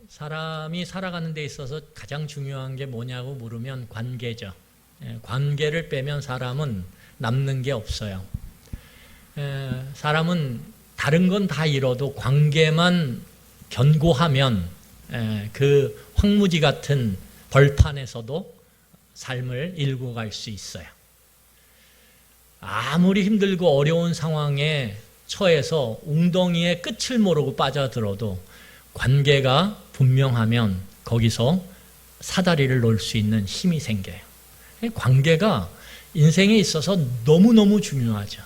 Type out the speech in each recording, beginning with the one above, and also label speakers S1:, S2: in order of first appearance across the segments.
S1: 사람이 살아가는 데 있어서 가장 중요한 게 뭐냐고 물으면 관계죠. 관계를 빼면 사람은 남는 게 없어요. 사람은 다른 건 다 잃어도 관계만 견고하면 그 황무지 같은 벌판에서도 삶을 일구 갈 수 있어요. 아무리 힘들고 어려운 상황에 처해서 웅덩이에 끝을 모르고 빠져들어도 관계가 분명하면 거기서 사다리를 놓을 수 있는 힘이 생겨요. 관계가 인생에 있어서 너무너무 중요하죠.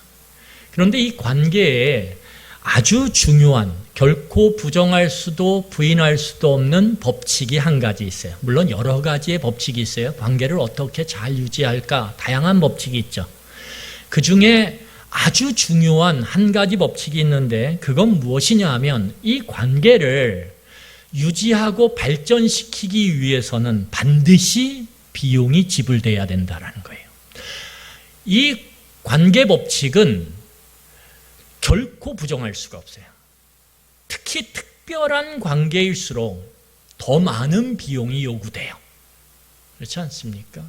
S1: 그런데 이 관계에 아주 중요한, 결코 부정할 수도 부인할 수도 없는 법칙이 한 가지 있어요. 물론 여러 가지의 법칙이 있어요. 관계를 어떻게 잘 유지할까? 다양한 법칙이 있죠. 그 중에 아주 중요한 한 가지 법칙이 있는데 그건 무엇이냐 하면 이 관계를 유지하고 발전시키기 위해서는 반드시 비용이 지불돼야 된다는 거예요. 이 관계 법칙은 결코 부정할 수가 없어요. 특히 특별한 관계일수록 더 많은 비용이 요구돼요. 그렇지 않습니까?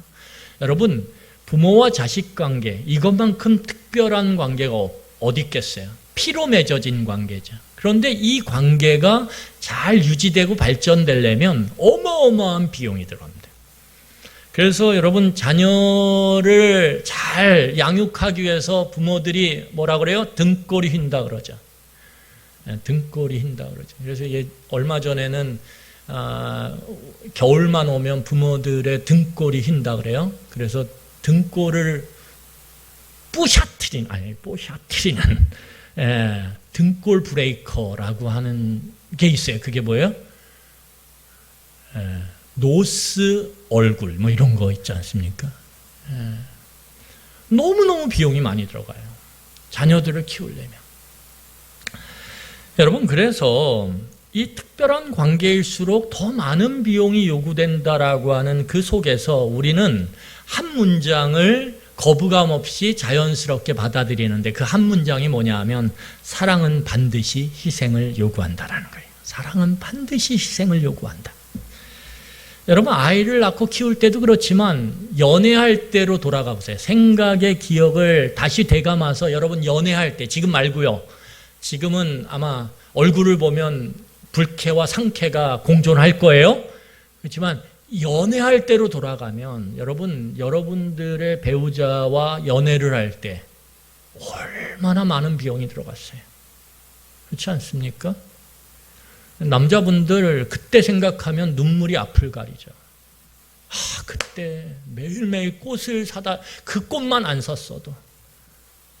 S1: 여러분, 부모와 자식 관계, 이것만큼 특별한 관계가 어디 있겠어요? 피로 맺어진 관계죠. 그런데 이 관계가 잘 유지되고 발전되려면 어마어마한 비용이 들어갑니다. 그래서 여러분, 자녀를 잘 양육하기 위해서 부모들이 뭐라 그래요? 등골이 휜다 그러죠. 등골이 휜다 그러죠. 그래서 얼마 전에는 겨울만 오면 부모들의 등골이 휜다 그래요. 그래서 등골을 뽀샤트리는 등골 브레이커라고 하는 게 있어요. 그게 뭐예요? 노스 얼굴 뭐 이런 거 있지 않습니까? 너무너무 비용이 많이 들어가요. 자녀들을 키우려면. 여러분, 그래서 이 특별한 관계일수록 더 많은 비용이 요구된다라고 하는 그 속에서 우리는 한 문장을 거부감 없이 자연스럽게 받아들이는데 그 한 문장이 뭐냐 하면 사랑은 반드시 희생을 요구한다라는 거예요. 사랑은 반드시 희생을 요구한다. 여러분, 아이를 낳고 키울 때도 그렇지만 연애할 때로 돌아가 보세요. 생각의 기억을 다시 되감아서 여러분 연애할 때, 지금 말고요. 지금은 아마 얼굴을 보면 불쾌와 상쾌가 공존할 거예요. 그렇지만 연애할 때로 돌아가면 여러분, 여러분들의 배우자와 연애를 할 때 얼마나 많은 비용이 들어갔어요. 그렇지 않습니까? 남자분들 그때 생각하면 눈물이 앞을 가리죠. 그때 매일매일 꽃을 사다 그 꽃만 안 샀어도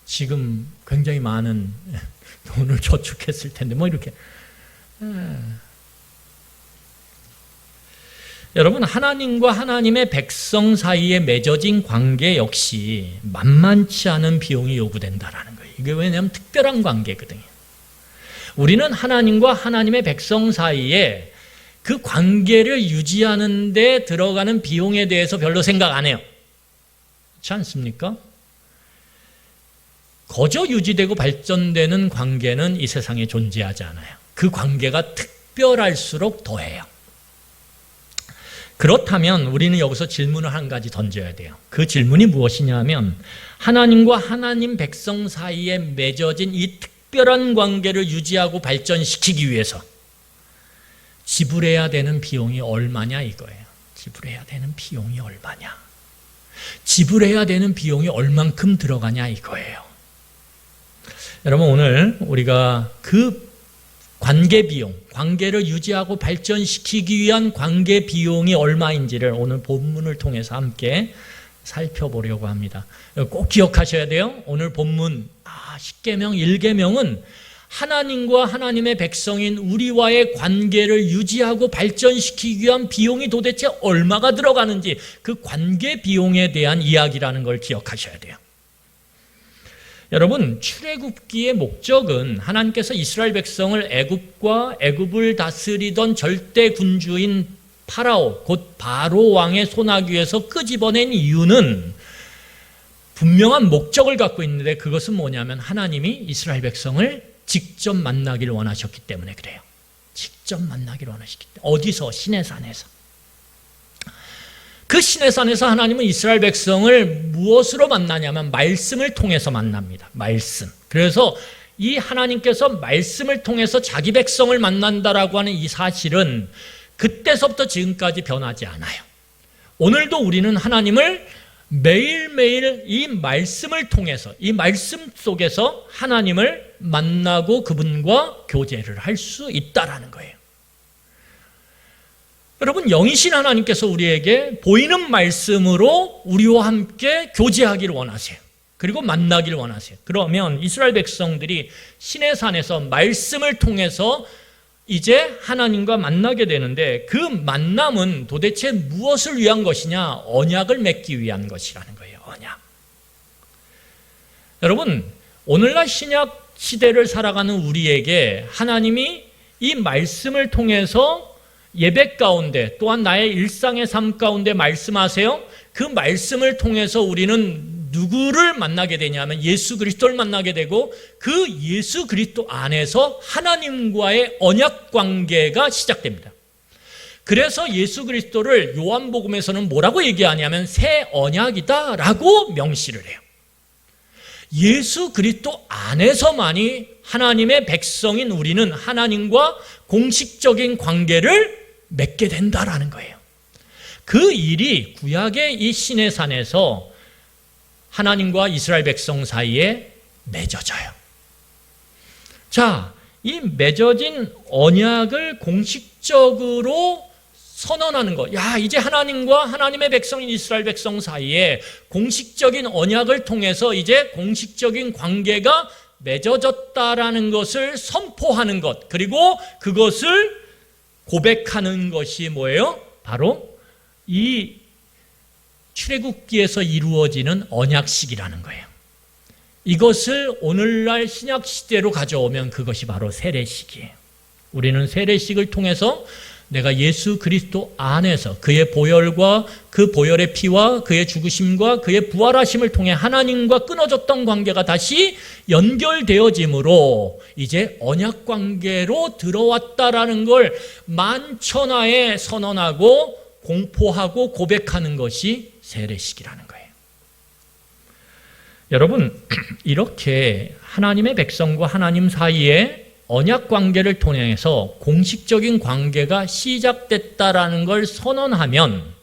S1: 지금 굉장히 많은 돈을 저축했을 텐데 뭐 이렇게. 여러분, 하나님과 하나님의 백성 사이에 맺어진 관계 역시 만만치 않은 비용이 요구된다라는 거예요. 이게 왜냐하면 특별한 관계거든요. 우리는 하나님과 하나님의 백성 사이에 그 관계를 유지하는 데 들어가는 비용에 대해서 별로 생각 안 해요. 그렇지 않습니까? 거저 유지되고 발전되는 관계는 이 세상에 존재하지 않아요. 그 관계가 특별할수록 더해요. 그렇다면 우리는 여기서 질문을 한 가지 던져야 돼요. 그 질문이 무엇이냐 하면 하나님과 하나님 백성 사이에 맺어진 이 특별한 관계를 유지하고 발전시키기 위해서 지불해야 되는 비용이 얼마냐 이거예요. 지불해야 되는 비용이 얼마냐. 지불해야 되는 비용이 얼만큼 들어가냐 이거예요. 여러분, 오늘 우리가 그 관계 비용, 관계를 유지하고 발전시키기 위한 관계 비용이 얼마인지를 오늘 본문을 통해서 함께 살펴보려고 합니다. 꼭 기억하셔야 돼요. 오늘 본문 십계명, 1계명은 하나님과 하나님의 백성인 우리와의 관계를 유지하고 발전시키기 위한 비용이 도대체 얼마가 들어가는지 그 관계 비용에 대한 이야기라는 걸 기억하셔야 돼요. 여러분, 출애굽기의 목적은 하나님께서 이스라엘 백성을 애굽을 다스리던 절대 군주인 파라오, 곧 바로 왕의 손아귀에서 끄집어낸 이유는 분명한 목적을 갖고 있는데 그것은 뭐냐면 하나님이 이스라엘 백성을 직접 만나기를 원하셨기 때문에 그래요. 직접 만나기를 원하시기 때문에. 어디서? 시내산에서. 그 시내산에서 하나님은 이스라엘 백성을 무엇으로 만나냐면 말씀을 통해서 만납니다. 말씀. 그래서 이 하나님께서 말씀을 통해서 자기 백성을 만난다라고 하는 이 사실은 그때서부터 지금까지 변하지 않아요. 오늘도 우리는 하나님을 매일매일 이 말씀을 통해서, 이 말씀 속에서 하나님을 만나고 그분과 교제를 할 수 있다라는 거예요. 여러분, 영이신 하나님께서 우리에게 보이는 말씀으로 우리와 함께 교제하기를 원하세요. 그리고 만나기를 원하세요. 그러면 이스라엘 백성들이 시내산에서 말씀을 통해서 이제 하나님과 만나게 되는데, 그 만남은 도대체 무엇을 위한 것이냐? 언약을 맺기 위한 것이라는 거예요. 언약. 여러분, 오늘날 신약 시대를 살아가는 우리에게 하나님이 이 말씀을 통해서 예배 가운데, 또한 나의 일상의 삶 가운데 말씀하세요. 그 말씀을 통해서 우리는 누구를 만나게 되냐면 예수 그리스도를 만나게 되고, 그 예수 그리스도 안에서 하나님과의 언약 관계가 시작됩니다. 그래서 예수 그리스도를 요한복음에서는 뭐라고 얘기하냐면 새 언약이다라고 명시를 해요. 예수 그리스도 안에서만이 하나님의 백성인 우리는 하나님과 공식적인 관계를 맺게 된다라는 거예요. 그 일이 구약의 이 시내산에서 하나님과 이스라엘 백성 사이에 맺어져요. 자, 이 맺어진 언약을 공식적으로 선언하는 것. 야, 이제 하나님과 하나님의 백성인 이스라엘 백성 사이에 공식적인 언약을 통해서 이제 공식적인 관계가 맺어졌다라는 것을 선포하는 것. 그리고 그것을 고백하는 것이 뭐예요? 바로 이 출애굽기에서 이루어지는 언약식이라는 거예요. 이것을 오늘날 신약 시대로 가져오면 그것이 바로 세례식이에요. 우리는 세례식을 통해서 내가 예수 그리스도 안에서 그의 보혈과 그 보혈의 피와 그의 죽으심과 그의 부활하심을 통해 하나님과 끊어졌던 관계가 다시 연결되어짐으로 이제 언약 관계로 들어왔다라는 걸 만천하에 선언하고 공포하고 고백하는 것이 세례식이라는 거예요. 여러분, 이렇게 하나님의 백성과 하나님 사이에 언약 관계를 통해서 공식적인 관계가 시작됐다라는 걸 선언하면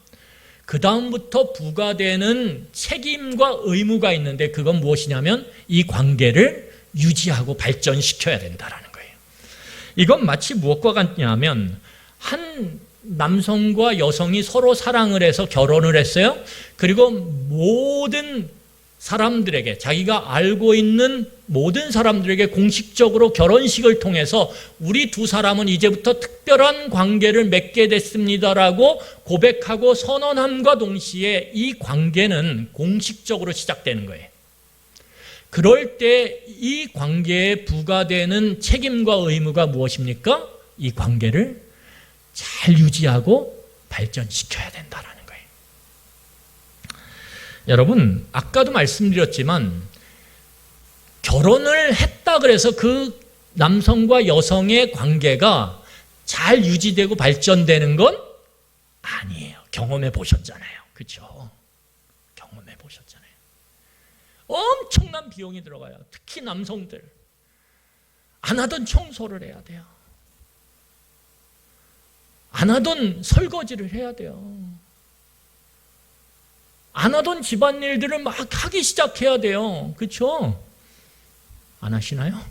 S1: 그 다음부터 부과되는 책임과 의무가 있는데, 그건 무엇이냐면 이 관계를 유지하고 발전시켜야 된다는 거예요. 이건 마치 무엇과 같냐면 한 남성과 여성이 서로 사랑을 해서 결혼을 했어요. 그리고 모든 사람들에게, 자기가 알고 있는 모든 사람들에게 공식적으로 결혼식을 통해서 우리 두 사람은 이제부터 특별한 관계를 맺게 됐습니다라고 고백하고 선언함과 동시에 이 관계는 공식적으로 시작되는 거예요. 그럴 때 이 관계에 부과되는 책임과 의무가 무엇입니까? 이 관계를 잘 유지하고 발전시켜야 된다라는 거예요. 여러분, 아까도 말씀드렸지만 결혼을 했다 그래서 그 남성과 여성의 관계가 잘 유지되고 발전되는 건 아니에요. 경험해 보셨잖아요. 그렇죠? 경험해 보셨잖아요. 엄청난 비용이 들어가요. 특히 남성들. 안 하던 청소를 해야 돼요. 안 하던 설거지를 해야 돼요. 안 하던 집안일들을 막 하기 시작해야 돼요. 그렇죠? 안 하시나요?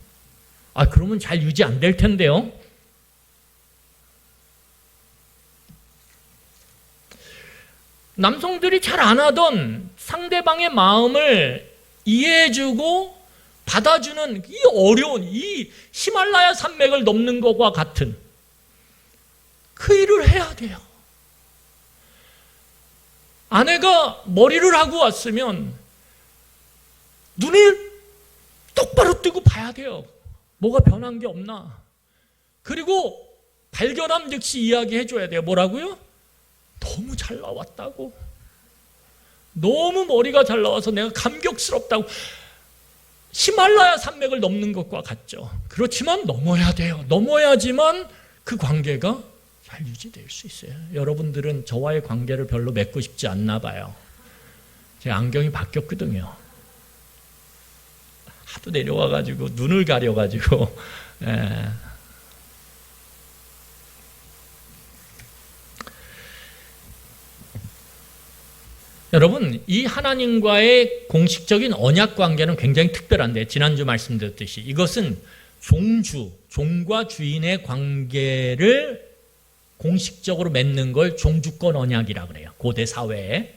S1: 그러면 잘 유지 안 될 텐데요. 남성들이 잘 안 하던 상대방의 마음을 이해해주고 받아주는 이 어려운, 이 히말라야 산맥을 넘는 것과 같은 그 일을 해야 돼요. 아내가 머리를 하고 왔으면 눈을 똑바로 뜨고 봐야 돼요. 뭐가 변한 게 없나. 그리고 발견함 즉시 이야기해 줘야 돼요. 뭐라고요? 너무 잘 나왔다고. 너무 머리가 잘 나와서 내가 감격스럽다고. 히말라야 산맥을 넘는 것과 같죠. 그렇지만 넘어야 돼요. 넘어야지만 그 관계가 잘 유지될 수 있어요. 여러분들은 저와의 관계를 별로 맺고 싶지 않나 봐요. 제 안경이 바뀌었거든요. 하도 내려와가지고 눈을 가려가지고 여러분, 이 하나님과의 공식적인 언약 관계는 굉장히 특별한데, 지난주 말씀드렸듯이 이것은 종과 주인의 관계를 공식적으로 맺는 걸 종주권 언약이라고 그래요. 고대 사회에.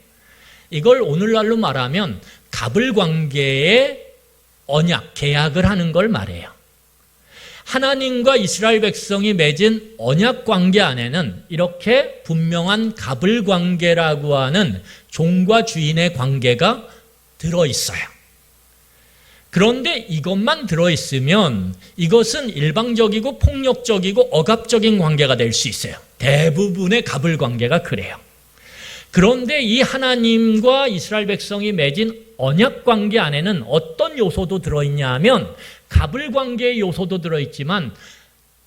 S1: 이걸 오늘날로 말하면 갑을 관계의 언약, 계약을 하는 걸 말해요. 하나님과 이스라엘 백성이 맺은 언약 관계 안에는 이렇게 분명한 갑을 관계라고 하는 종과 주인의 관계가 들어있어요. 그런데 이것만 들어있으면 이것은 일방적이고 폭력적이고 억압적인 관계가 될 수 있어요. 대부분의 갑을 관계가 그래요. 그런데 이 하나님과 이스라엘 백성이 맺은 언약 관계 안에는 어떤 요소도 들어있냐 하면 갑을 관계의 요소도 들어있지만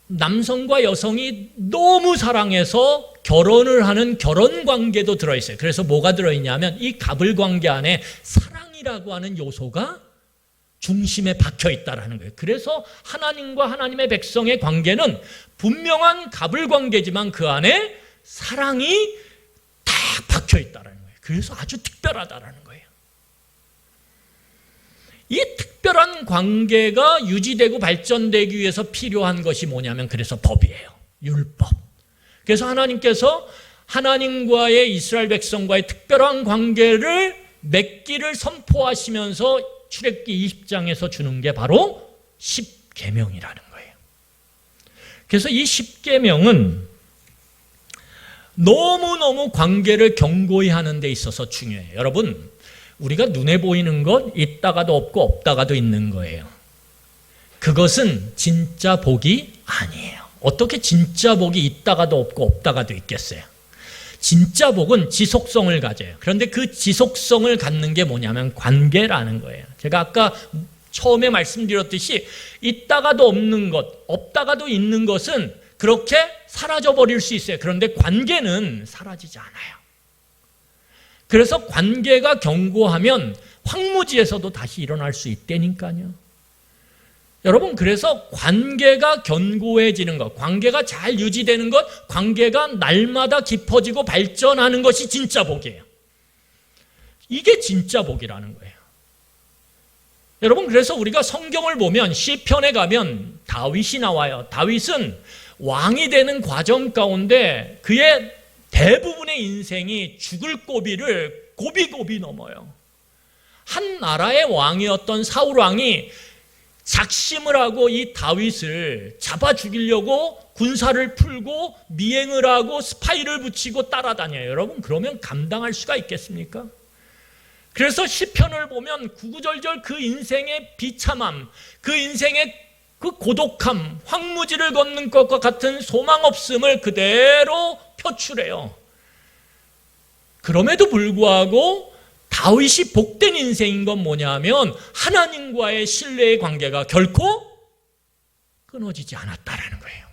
S1: 남성과 여성이 너무 사랑해서 결혼을 하는 결혼 관계도 들어있어요. 그래서 뭐가 들어있냐면 이 갑을 관계 안에 사랑이라고 하는 요소가 중심에 박혀 있다라는 거예요. 그래서 하나님과 하나님의 백성의 관계는 분명한 갑을 관계지만 그 안에 사랑이 딱 박혀 있다라는 거예요. 그래서 아주 특별하다라는 거예요. 이 특별한 관계가 유지되고 발전되기 위해서 필요한 것이 뭐냐면 그래서 법이에요. 율법. 그래서 하나님께서 하나님과의 이스라엘 백성과의 특별한 관계를 맺기를 선포하시면서 출애굽기 20장에서 주는 게 바로 십계명이라는 거예요. 그래서 이 십계명은 너무너무 관계를 견고히 하는 데 있어서 중요해요. 여러분, 우리가 눈에 보이는 것 있다가도 없고 없다가도 있는 거예요. 그것은 진짜 복이 아니에요. 어떻게 진짜 복이 있다가도 없고 없다가도 있겠어요? 진짜 복은 지속성을 가져요. 그런데 그 지속성을 갖는 게 뭐냐면 관계라는 거예요. 제가 아까 처음에 말씀드렸듯이 있다가도 없는 것, 없다가도 있는 것은 그렇게 사라져버릴 수 있어요. 그런데 관계는 사라지지 않아요. 그래서 관계가 견고하면 황무지에서도 다시 일어날 수 있다니까요. 여러분, 그래서 관계가 견고해지는 것, 관계가 잘 유지되는 것, 관계가 날마다 깊어지고 발전하는 것이 진짜 복이에요. 이게 진짜 복이라는 거예요. 여러분, 그래서 우리가 성경을 보면 시편에 가면 다윗이 나와요. 다윗은 왕이 되는 과정 가운데 그의 대부분의 인생이 죽을 고비를 고비고비 넘어요. 한 나라의 왕이었던 사울 왕이 작심을 하고 이 다윗을 잡아 죽이려고 군사를 풀고 미행을 하고 스파이를 붙이고 따라다녀요. 여러분, 그러면 감당할 수가 있겠습니까? 그래서 시편을 보면 구구절절 그 인생의 비참함, 그 인생의 그 고독함, 황무지를 걷는 것과 같은 소망 없음을 그대로 표출해요. 그럼에도 불구하고 다윗이 복된 인생인 건 뭐냐면 하나님과의 신뢰의 관계가 결코 끊어지지 않았다라는 거예요.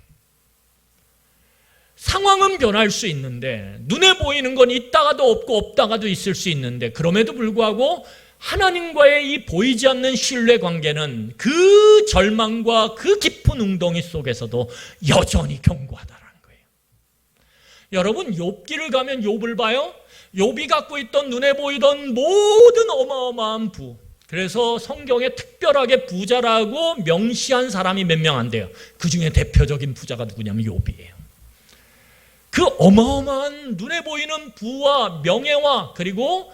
S1: 상황은 변할 수 있는데 눈에 보이는 건 있다가도 없고 없다가도 있을 수 있는데 그럼에도 불구하고 하나님과의 이 보이지 않는 신뢰 관계는 그 절망과 그 깊은 웅덩이 속에서도 여전히 견고하다라는 거예요. 여러분, 욥기를 가면 욥을 봐요. 욥이 갖고 있던 눈에 보이던 모든 어마어마한 부, 그래서 성경에 특별하게 부자라고 명시한 사람이 몇 명 안 돼요. 그 중에 대표적인 부자가 누구냐면 욥이에요. 그 어마어마한 눈에 보이는 부와 명예와 그리고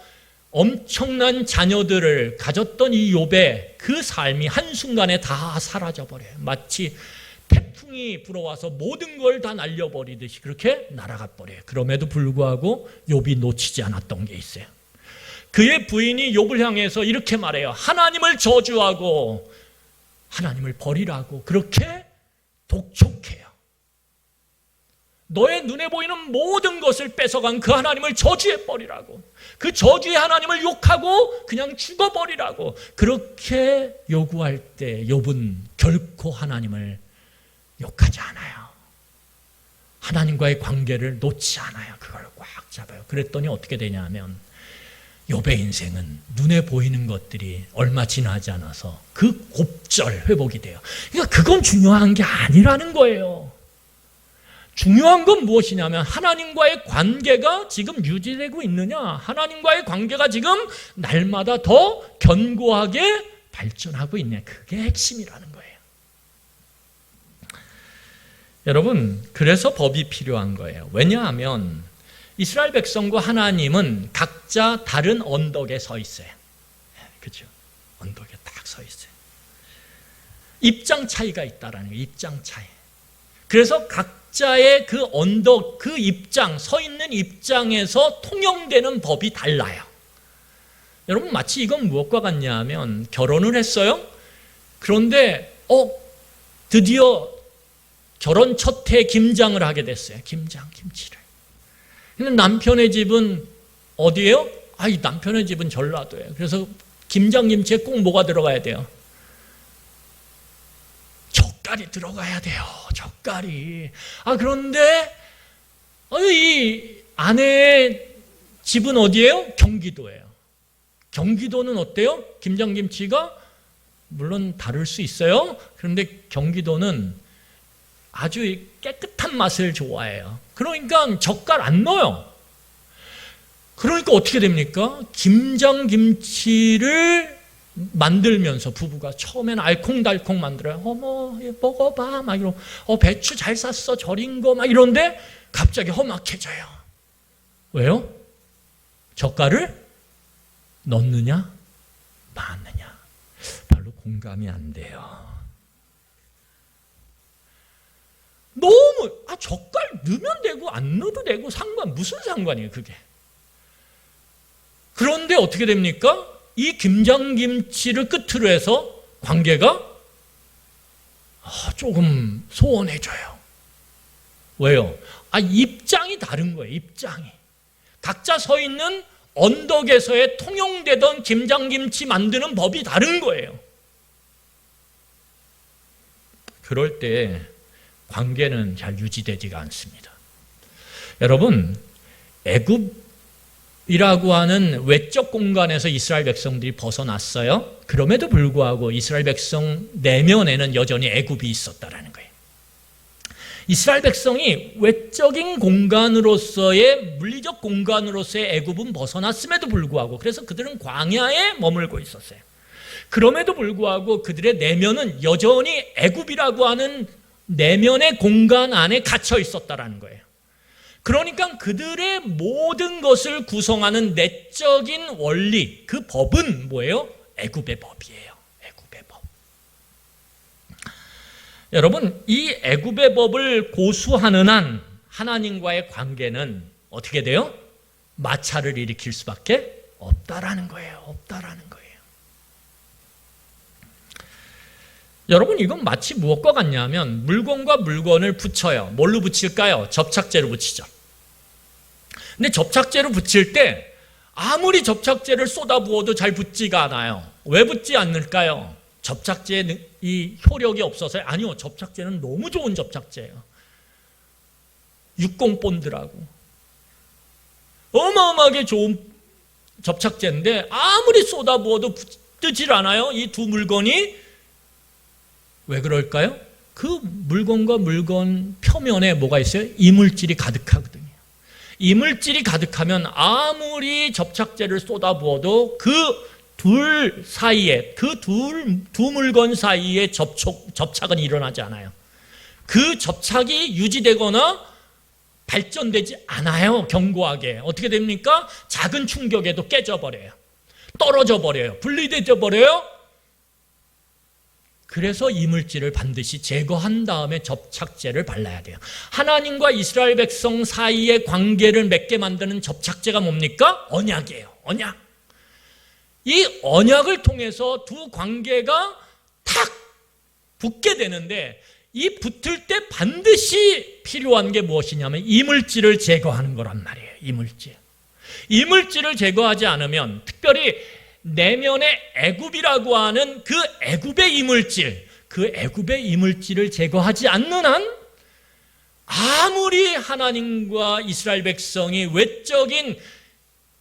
S1: 엄청난 자녀들을 가졌던 이 욥의 그 삶이 한순간에 다 사라져버려요. 마치 태풍이 불어와서 모든 걸 다 날려버리듯이 그렇게 날아가 버려요. 그럼에도 불구하고 욥이 놓치지 않았던 게 있어요. 그의 부인이 욥을 향해서 이렇게 말해요. 하나님을 저주하고 하나님을 버리라고 그렇게 독촉해요. 너의 눈에 보이는 모든 것을 뺏어간 그 하나님을 저주해버리라고, 그 저주의 하나님을 욕하고 그냥 죽어버리라고 그렇게 요구할 때 욥은 결코 하나님을 욕하지 않아요. 하나님과의 관계를 놓지 않아요. 그걸 꽉 잡아요. 그랬더니 어떻게 되냐 하면 욥의 인생은 눈에 보이는 것들이 얼마 지나지 않아서 그 곱절 회복이 돼요. 그러니까 그건 중요한 게 아니라는 거예요. 중요한 건 무엇이냐면 하나님과의 관계가 지금 유지되고 있느냐, 하나님과의 관계가 지금 날마다 더 견고하게 발전하고 있냐, 그게 핵심이라는 거예요. 여러분, 그래서 법이 필요한 거예요. 왜냐하면 이스라엘 백성과 하나님은 각자 다른 언덕에 서 있어요. 그렇죠? 언덕에 딱 서 있어요. 입장 차이가 있다라는 거예요. 입장 차이. 그래서 각자의 그 언덕, 그 입장, 서 있는 입장에서 통용되는 법이 달라요. 여러분, 마치 이건 무엇과 같냐 하면 결혼을 했어요. 그런데 드디어 결혼 첫 해 김장을 하게 됐어요. 김치를. 근데 남편의 집은 어디예요? 이 남편의 집은 전라도예요. 그래서 김장김치에 꼭 뭐가 들어가야 돼요? 젓갈이 들어가야 돼요. 젓갈이. 그런데 이 아내의 집은 어디예요? 경기도예요. 경기도는 어때요? 김장김치가 물론 다를 수 있어요. 그런데 경기도는 아주 깨끗한 맛을 좋아해요. 그러니까 젓갈 안 넣어요. 그러니까 어떻게 됩니까? 김장김치를 만들면서 부부가 처음에는 알콩달콩 만들어요. 어머, 먹어봐. 막 이러고, 배추 잘 쌌어. 절인 거. 막 이런데 갑자기 험악해져요. 왜요? 젓갈을 넣느냐? 마느냐? 별로 공감이 안 돼요. 너무 젓갈 넣으면 되고 안 넣어도 되고 무슨 상관이에요 그게. 그런데 어떻게 됩니까? 이 김장김치를 끝으로 해서 관계가 조금 소원해져요. 왜요? 입장이 다른 거예요. 입장이. 각자 서 있는 언덕에서의 통용되던 김장김치 만드는 법이 다른 거예요. 그럴 때 관계는 잘 유지되지가 않습니다. 여러분, 애굽이라고 하는 외적 공간에서 이스라엘 백성들이 벗어났어요. 그럼에도 불구하고 이스라엘 백성 내면에는 여전히 애굽이 있었다라는 거예요. 이스라엘 백성이 외적인 공간으로서의 물리적 공간으로서의 애굽은 벗어났음에도 불구하고 그래서 그들은 광야에 머물고 있었어요. 그럼에도 불구하고 그들의 내면은 여전히 애굽이라고 하는 내면의 공간 안에 갇혀 있었다라는 거예요. 그러니까 그들의 모든 것을 구성하는 내적인 원리, 그 법은 뭐예요? 애굽의 법이에요. 애굽의 법. 여러분, 이 애굽의 법을 고수하는 한 하나님과의 관계는 어떻게 돼요? 마찰을 일으킬 수밖에 없다라는 거예요. 없다라는 거예요. 여러분, 이건 마치 무엇과 같냐면 물건과 물건을 붙여요. 뭘로 붙일까요? 접착제로 붙이죠. 근데 접착제로 붙일 때 아무리 접착제를 쏟아부어도 잘 붙지가 않아요. 왜 붙지 않을까요? 접착제의 이 효력이 없어서요? 아니요, 접착제는 너무 좋은 접착제예요. 60본드라고 어마어마하게 좋은 접착제인데 아무리 쏟아부어도 붙질 않아요. 이 두 물건이. 왜 그럴까요? 그 물건과 물건 표면에 뭐가 있어요? 이물질이 가득하거든요. 이물질이 가득하면 아무리 접착제를 쏟아부어도 그 둘 사이에, 두 물건 사이에 접착은 일어나지 않아요. 그 접착이 유지되거나 발전되지 않아요. 견고하게. 어떻게 됩니까? 작은 충격에도 깨져버려요. 떨어져 버려요. 분리되어 버려요. 그래서 이물질을 반드시 제거한 다음에 접착제를 발라야 돼요. 하나님과 이스라엘 백성 사이의 관계를 맺게 만드는 접착제가 뭡니까? 언약이에요. 언약. 이 언약을 통해서 두 관계가 탁 붙게 되는데 이 붙을 때 반드시 필요한 게 무엇이냐면 이물질을 제거하는 거란 말이에요. 이물질. 이물질을 제거하지 않으면 특별히 내면의 애굽이라고 하는 그 애굽의 이물질, 그 애굽의 이물질을 제거하지 않는 한 아무리 하나님과 이스라엘 백성이 외적인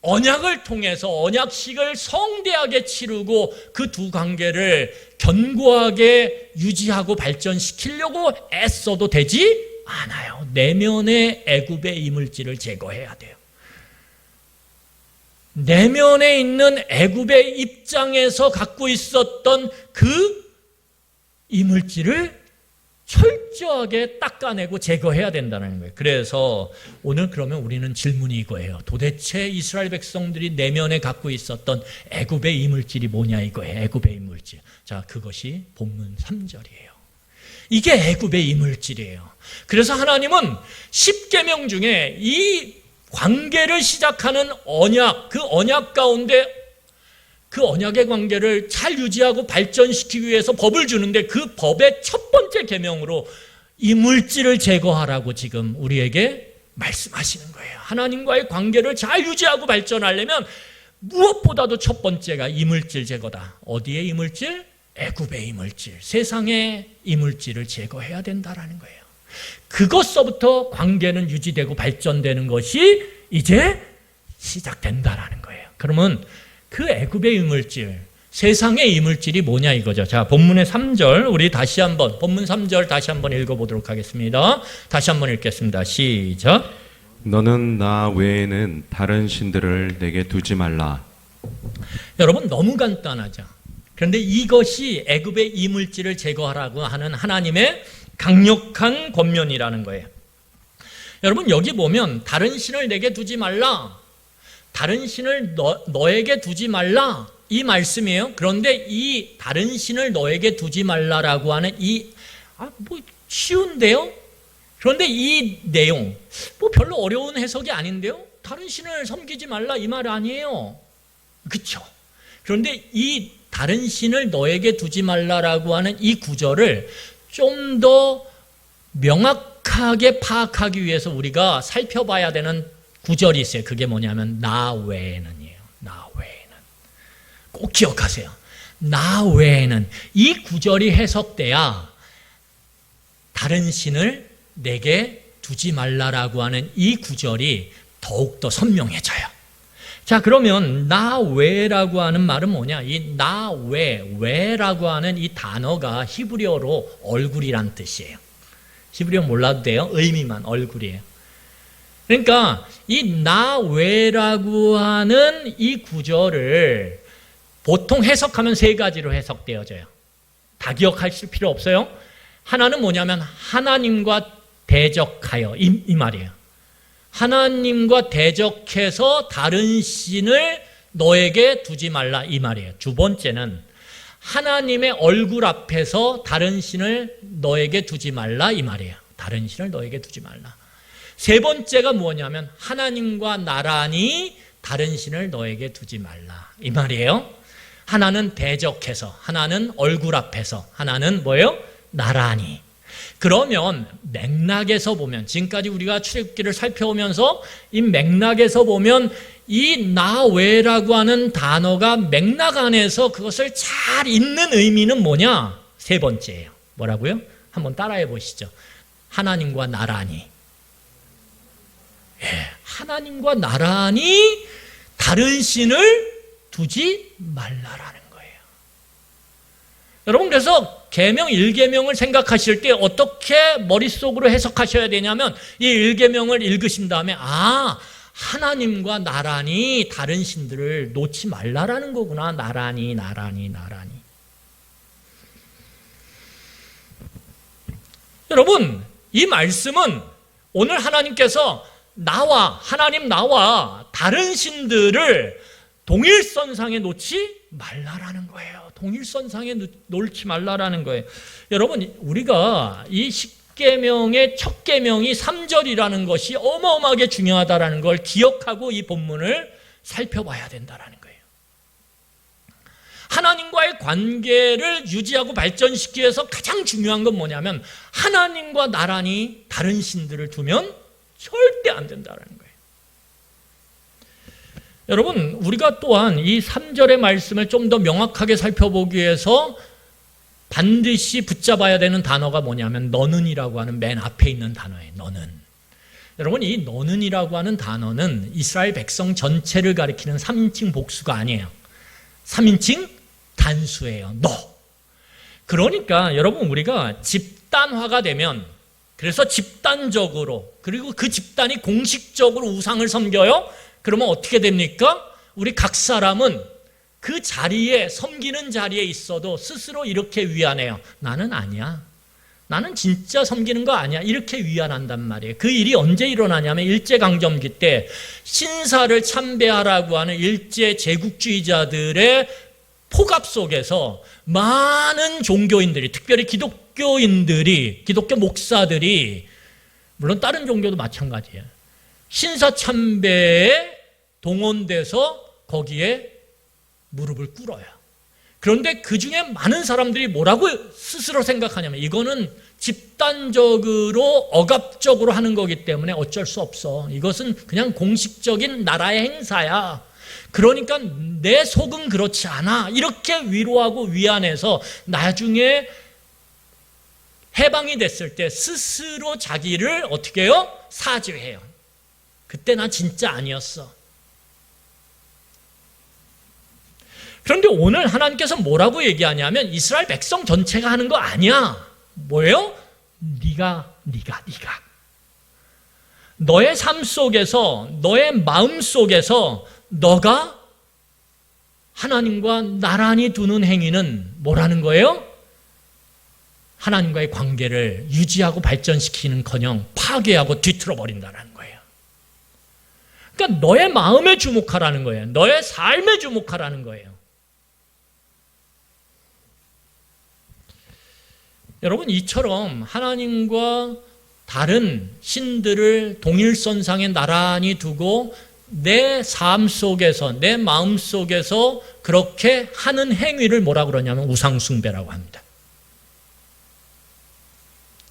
S1: 언약을 통해서 언약식을 성대하게 치르고 그 두 관계를 견고하게 유지하고 발전시키려고 애써도 되지 않아요. 내면의 애굽의 이물질을 제거해야 돼요. 내면에 있는 애굽의 입장에서 갖고 있었던 그 이물질을 철저하게 닦아내고 제거해야 된다는 거예요. 그래서 오늘 그러면 우리는 질문이 이거예요. 도대체 이스라엘 백성들이 내면에 갖고 있었던 애굽의 이물질이 뭐냐 이거예요. 애굽의 이물질. 자, 그것이 본문 3절이에요. 이게 애굽의 이물질이에요. 그래서 하나님은 10계명 중에 이 관계를 시작하는 언약, 그 언약 가운데 그 언약의 관계를 잘 유지하고 발전시키기 위해서 법을 주는데 그 법의 첫 번째 계명으로 이물질을 제거하라고 지금 우리에게 말씀하시는 거예요. 하나님과의 관계를 잘 유지하고 발전하려면 무엇보다도 첫 번째가 이물질 제거다. 어디의 이물질? 애굽의 이물질, 세상의 이물질을 제거해야 된다라는 거예요. 그것서부터 관계는 유지되고 발전되는 것이 이제 시작된다라는 거예요. 그러면 그 애굽의 이물질, 세상의 이물질이 뭐냐 이거죠. 자, 본문의 3절 우리 다시 한번 본문 3절 다시 한번 읽어보도록 하겠습니다. 다시 한번 읽겠습니다. 시작.
S2: 너는 나 외에는 다른 신들을 내게 두지 말라.
S1: 여러분 너무 간단하죠. 그런데 이것이 애굽의 이물질을 제거하라고 하는 하나님의 강력한 권면이라는 거예요. 여러분 여기 보면 다른 신을 내게 두지 말라. 다른 신을 너에게 두지 말라 이 말씀이에요. 그런데 이 다른 신을 너에게 두지 말라라고 하는 뭐 쉬운데요? 그런데 이 내용 뭐 별로 어려운 해석이 아닌데요? 다른 신을 섬기지 말라 이 말 아니에요. 그렇죠? 그런데 이 다른 신을 너에게 두지 말라라고 하는 이 구절을 좀 더 명확하게 파악하기 위해서 우리가 살펴봐야 되는 구절이 있어요. 그게 뭐냐면 나 외에는이에요. 나 외에는. 꼭 기억하세요. 나 외에는. 이 구절이 해석돼야 다른 신을 내게 두지 말라라고 하는 이 구절이 더욱더 선명해져요. 자, 그러면 나 외라고 하는 말은 뭐냐? 이 나 외라고 하는 이 단어가 히브리어로 얼굴이란 뜻이에요. 히브리어 몰라도 돼요. 의미만 얼굴이에요. 그러니까 이 나 외라고 하는 이 구절을 보통 해석하면 세 가지로 해석되어져요. 다 기억하실 필요 없어요. 하나는 뭐냐면 하나님과 대적하여 이 말이에요. 하나님과 대적해서 다른 신을 너에게 두지 말라 이 말이에요. 두 번째는 하나님의 얼굴 앞에서 다른 신을 너에게 두지 말라 이 말이에요. 다른 신을 너에게 두지 말라. 세 번째가 뭐냐면 하나님과 나란히 다른 신을 너에게 두지 말라 이 말이에요. 하나는 대적해서, 하나는 얼굴 앞에서, 하나는 뭐예요? 나란히. 그러면 맥락에서 보면 지금까지 우리가 출애굽기를 살펴오면서 이 맥락에서 보면 이 나 외라고 하는 단어가 맥락 안에서 그것을 잘 잇는 의미는 뭐냐? 세 번째예요. 뭐라고요? 한번 따라해 보시죠. 하나님과 나란히. 하나님과 나란히 다른 신을 두지 말라라는 거예요. 여러분 그래서 계명 1계명을 생각하실 때 어떻게 머릿속으로 해석하셔야 되냐면 이 1계명을 읽으신 다음에 하나님과 나란히 다른 신들을 놓지 말라라는 거구나. 나란히. 여러분 이 말씀은 오늘 하나님께서 하나님 나와 다른 신들을 동일선상에 놓지 말라라는 거예요. 동일선상에 놓지 말라라는 거예요. 여러분 우리가 이 10계명의 첫 계명이 3절이라는 것이 어마어마하게 중요하다라는 걸 기억하고 이 본문을 살펴봐야 된다라는 거예요. 하나님과의 관계를 유지하고 발전시키기 위해서 가장 중요한 건 뭐냐면 하나님과 나란히 다른 신들을 두면 절대 안 된다라는 거예요. 여러분 우리가 또한 이 3절의 말씀을 좀 더 명확하게 살펴보기 위해서 반드시 붙잡아야 되는 단어가 뭐냐면 너는이라고 하는 맨 앞에 있는 단어예요. 너는. 여러분, 이 너는이라고 하는 단어는 이스라엘 백성 전체를 가리키는 3인칭 복수가 아니에요. 3인칭 단수예요. 너. 그러니까 여러분, 우리가 집단화가 되면, 그래서 집단적으로, 그리고 그 집단이 공식적으로 우상을 섬겨요? 그러면 어떻게 됩니까? 우리 각 사람은 그 자리에, 섬기는 자리에 있어도 스스로 이렇게 위안해요. 나는 아니야. 나는 진짜 섬기는 거 아니야. 이렇게 위안한단 말이에요. 그 일이 언제 일어나냐면 일제강점기 때 신사를 참배하라고 하는 일제 제국주의자들의 폭압 속에서 많은 종교인들이, 특별히 기독교인들이, 기독교 목사들이, 물론 다른 종교도 마찬가지예요, 신사 참배에 동원돼서 거기에 무릎을 꿇어요. 그런데 그 중에 많은 사람들이 뭐라고 스스로 생각하냐면, 이거는 집단적으로 억압적으로 하는 거기 때문에 어쩔 수 없어. 이것은 그냥 공식적인 나라의 행사야. 그러니까 내 속은 그렇지 않아. 이렇게 위로하고 위안해서 나중에 해방이 됐을 때 스스로 자기를 어떻게 해요? 사죄해요. 그때 나 진짜 아니었어. 그런데 오늘 하나님께서 뭐라고 얘기하냐면 이스라엘 백성 전체가 하는 거 아니야. 뭐예요? 네가 너의 삶 속에서, 너의 마음 속에서 너가 하나님과 나란히 두는 행위는 뭐라는 거예요? 하나님과의 관계를 유지하고 발전시키는커녕 파괴하고 뒤틀어 버린다는 거예요. 그러니까 너의 마음에 주목하라는 거예요. 너의 삶에 주목하라는 거예요. 여러분, 이처럼 하나님과 다른 신들을 동일선상에 나란히 두고 내 삶 속에서, 내 마음 속에서 그렇게 하는 행위를 뭐라고 그러냐면 우상숭배라고 합니다.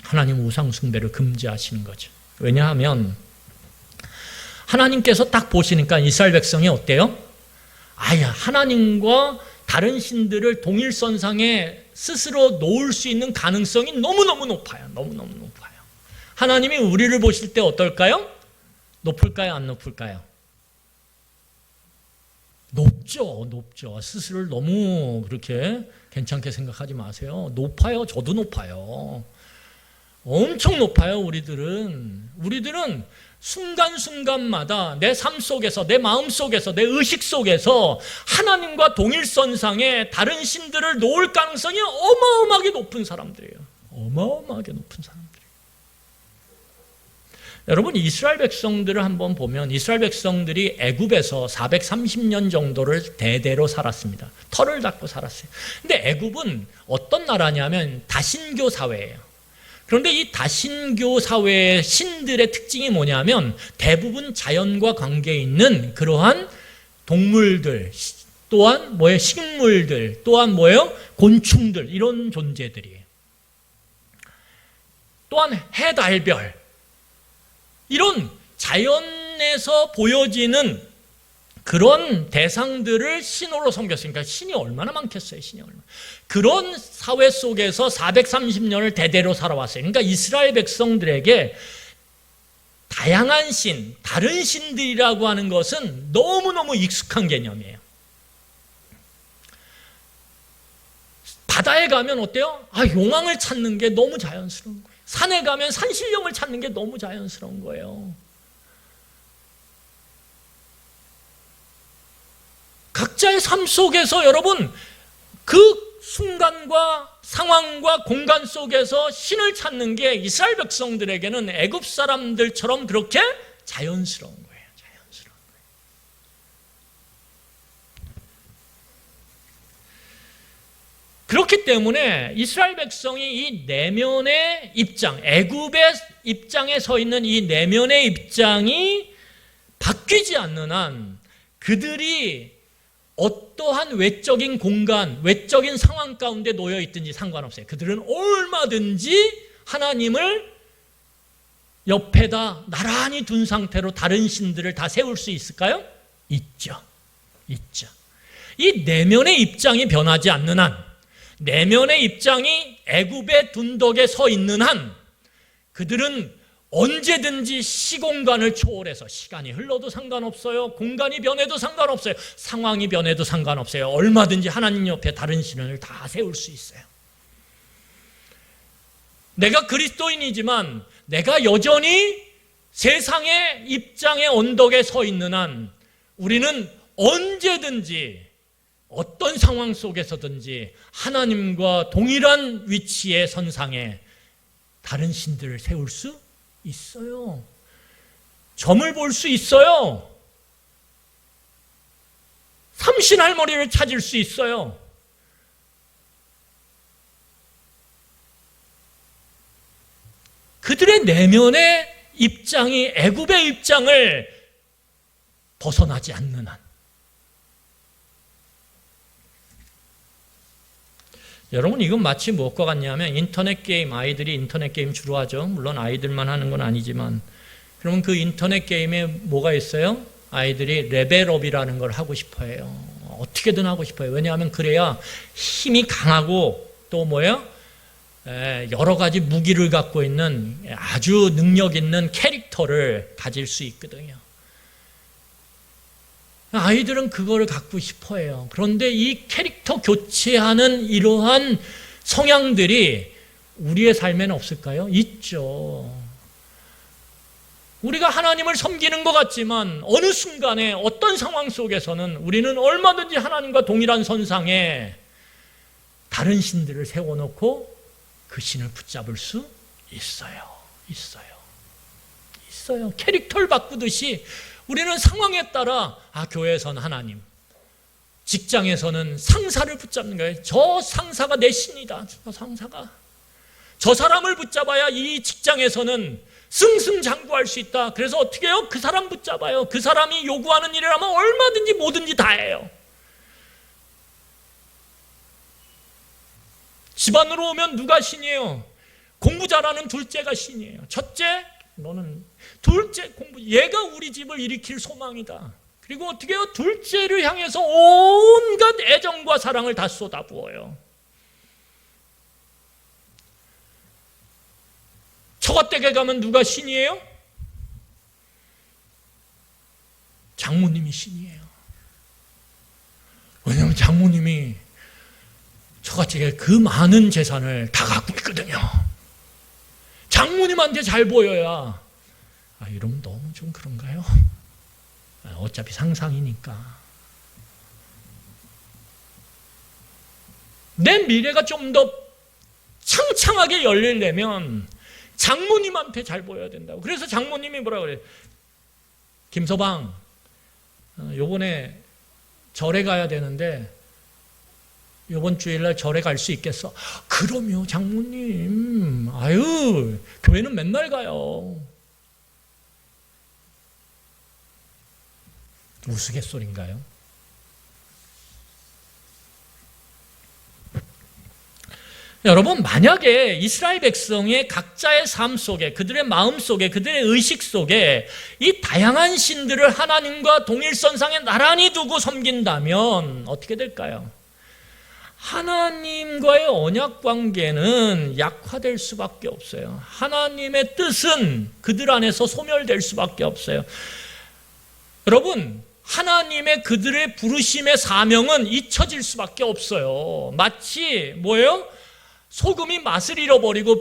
S1: 하나님 우상숭배를 금지하시는 거죠. 왜냐하면 하나님께서 딱 보시니까 이스라엘 백성이 어때요? 아야, 하나님과 다른 신들을 동일선상에 스스로 놓을 수 있는 가능성이 너무너무 높아요. 너무너무 높아요. 하나님이 우리를 보실 때 어떨까요? 높을까요? 안 높을까요? 높죠. 높죠. 스스로를 너무 그렇게 괜찮게 생각하지 마세요. 높아요. 저도 높아요. 엄청 높아요. 우리들은 순간순간마다 내 삶 속에서, 내 마음 속에서, 내 의식 속에서 하나님과 동일선상에 다른 신들을 놓을 가능성이 어마어마하게 높은 사람들이에요. 어마어마하게 높은 사람들이에요. 여러분, 이스라엘 백성들을 한번 보면 이스라엘 백성들이 애굽에서 430년 정도를 대대로 살았습니다. 털을 닦고 살았어요. 근데 애굽은 어떤 나라냐면 다신교 사회예요. 그런데 이 다신교 사회의 신들의 특징이 뭐냐면 대부분 자연과 관계 있는 그러한 동물들, 또한 뭐예요? 식물들, 또한 뭐예요? 곤충들, 이런 존재들이에요. 또한 해, 달, 별, 이런 자연에서 보여지는 그런 대상들을 신으로 섬겼으니까 신이 얼마나 많겠어요. 신이 얼마나. 그런 사회 속에서 430년을 대대로 살아왔어요. 그러니까 이스라엘 백성들에게 다양한 신, 다른 신들이라고 하는 것은 너무너무 익숙한 개념이에요. 바다에 가면 어때요? 용왕을 찾는 게 너무 자연스러운 거예요. 산에 가면 산신령을 찾는 게 너무 자연스러운 거예요. 각자의 삶 속에서 여러분, 그 순간과 상황과 공간 속에서 신을 찾는 게 이스라엘 백성들에게는 애굽 사람들처럼 그렇게 자연스러운 거예요. 자연스러운 거예요. 그렇기 때문에 이스라엘 백성이 이 내면의 입장, 애굽의 입장에 서 있는 이 내면의 입장이 바뀌지 않는 한 그들이 어떠한 외적인 공간, 외적인 상황 가운데 놓여 있든지 상관없어요. 그들은 얼마든지 하나님을 옆에다 나란히 둔 상태로 다른 신들을 다 세울 수 있을까요? 있죠. 있죠. 이 내면의 입장이 변하지 않는 한, 내면의 입장이 애굽의 둔덕에 서 있는 한 그들은 언제든지 시공간을 초월해서 시간이 흘러도 상관없어요. 공간이 변해도 상관없어요. 상황이 변해도 상관없어요. 얼마든지 하나님 옆에 다른 신을 다 세울 수 있어요. 내가 그리스도인이지만 내가 여전히 세상의 입장의 언덕에 서 있는 한 우리는 언제든지 어떤 상황 속에서든지 하나님과 동일한 위치의 선상에 다른 신들을 세울 수 있어요. 점을 볼 수 있어요. 삼신할머니를 찾을 수 있어요. 그들의 내면의 입장이 애굽의 입장을 벗어나지 않는 한. 여러분, 이건 마치 무엇과 같냐면 인터넷 게임, 아이들이 인터넷 게임 주로 하죠. 물론 아이들만 하는 건 아니지만, 그러면 그 인터넷 게임에 뭐가 있어요? 아이들이 레벨업이라는 걸 하고 싶어 해요. 어떻게든 하고 싶어요. 왜냐하면 그래야 힘이 강하고 또 뭐예요? 여러 가지 무기를 갖고 있는 아주 능력 있는 캐릭터를 가질 수 있거든요. 아이들은 그거를 갖고 싶어 해요. 그런데 이 캐릭터 교체하는 이러한 성향들이 우리의 삶에는 없을까요? 있죠. 우리가 하나님을 섬기는 것 같지만 어느 순간에 어떤 상황 속에서는 우리는 얼마든지 하나님과 동일한 선상에 다른 신들을 세워놓고 그 신을 붙잡을 수 있어요. 캐릭터를 바꾸듯이 우리는 상황에 따라 교회에서는 하나님, 직장에서는 상사를 붙잡는 거예요. 저 상사가 내 신이다. 저 사람을 붙잡아야 이 직장에서는 승승장구할 수 있다. 그래서 어떻게 해요? 그 사람 붙잡아요. 그 사람이 요구하는 일이라면 얼마든지 뭐든지 다 해요. 집안으로 오면 누가 신이에요? 공부 잘하는 둘째가 신이에요. 첫째, 너는 둘째 공부, 얘가 우리 집을 일으킬 소망이다. 그리고 어떻게 해요? 둘째를 향해서 온갖 애정과 사랑을 다 쏟아부어요. 처가댁에 가면 누가 신이에요? 장모님이 신이에요. 왜냐하면 장모님이 처가댁에 그 많은 재산을 다 갖고 있거든요. 장모님한테 잘 보여야, 이러면 너무 좀 그런가요? 어차피 상상이니까. 내 미래가 좀 더 창창하게 열리려면 장모님한테 잘 보여야 된다고. 그래서 장모님이 뭐라 그래요? 김서방, 요번에 절에 가야 되는데 이번 주일날 절에 갈 수 있겠어? 그럼요, 장모님. 교회는 맨날 가요. 우스갯소리인가요? 여러분, 만약에 이스라엘 백성의 각자의 삶 속에, 그들의 마음 속에, 그들의 의식 속에 이 다양한 신들을 하나님과 동일선상에 나란히 두고 섬긴다면 어떻게 될까요? 하나님과의 언약 관계는 약화될 수밖에 없어요. 하나님의 뜻은 그들 안에서 소멸될 수밖에 없어요. 여러분, 하나님의 그들의 부르심의 사명은 잊혀질 수밖에 없어요. 마치 뭐예요? 소금이 맛을 잃어버리고